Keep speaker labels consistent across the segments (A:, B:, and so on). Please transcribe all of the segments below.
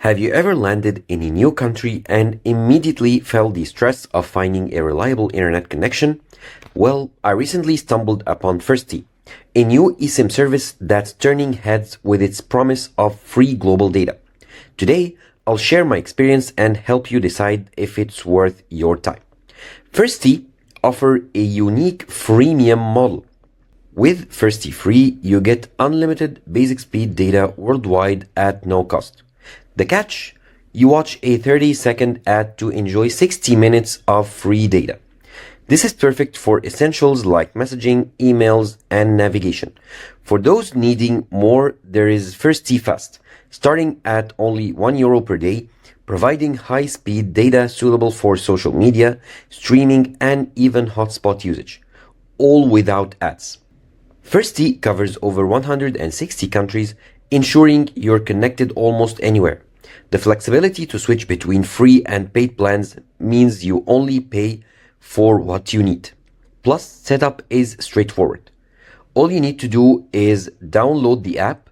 A: Have you ever landed in a new country and immediately felt the stress of finding a reliable internet connection? Well, I recently stumbled upon Firsty, a new eSIM service that's turning heads with its promise of free global data. Today, I'll share my experience and help you decide if it's worth your time. Firsty offers a unique freemium model. With Firsty Free, you get unlimited basic speed data worldwide at no cost. The catch? You watch a 30-second ad to enjoy 60 minutes of free data. This is perfect for essentials like messaging, emails, and navigation. For those needing more, there is Firsty Fast, starting at only €1 per day, providing high-speed data suitable for social media, streaming, and even hotspot usage, all without ads. Firsty covers over 160 countries, ensuring you're connected almost anywhere. The flexibility to switch between free and paid plans means you only pay for what you need. Plus, setup is straightforward. All you need to do is download the app.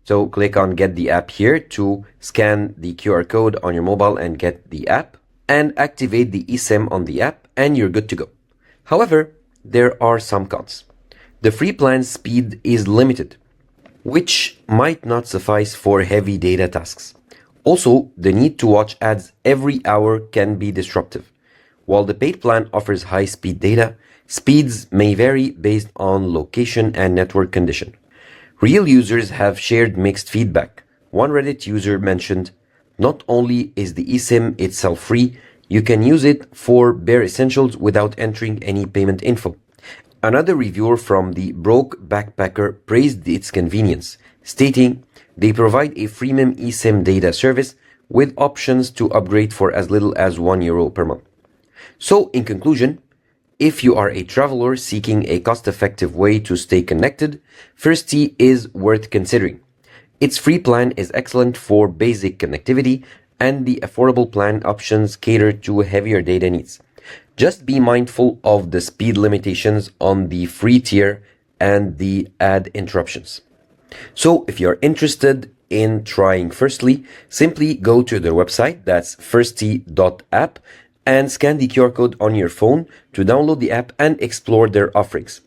A: So click on Get the app here to scan the QR code on your mobile and get the app, and activate the eSIM on the app, and you're good to go. However, there are some cons. The free plan's speed is limited, which might not suffice for heavy data tasks. Also, the need to watch ads every hour can be disruptive. While the paid plan offers high-speed data, speeds may vary based on location and network condition. Real users have shared mixed feedback. One Reddit user mentioned, "Not only is the eSIM itself free, you can use it for bare essentials without entering any payment info." Another reviewer from the Broke Backpacker praised its convenience, stating, "They provide a freemium eSIM data service with options to upgrade for as little as €1 per month." So, in conclusion, if you are a traveler seeking a cost-effective way to stay connected, Firsty is worth considering. Its free plan is excellent for basic connectivity, and the affordable plan options cater to heavier data needs. Just be mindful of the speed limitations on the free tier and the ad interruptions. So if you're interested in trying Firsty, simply go to their website, that's firsty.app, and scan the QR code on your phone to download the app and explore their offerings.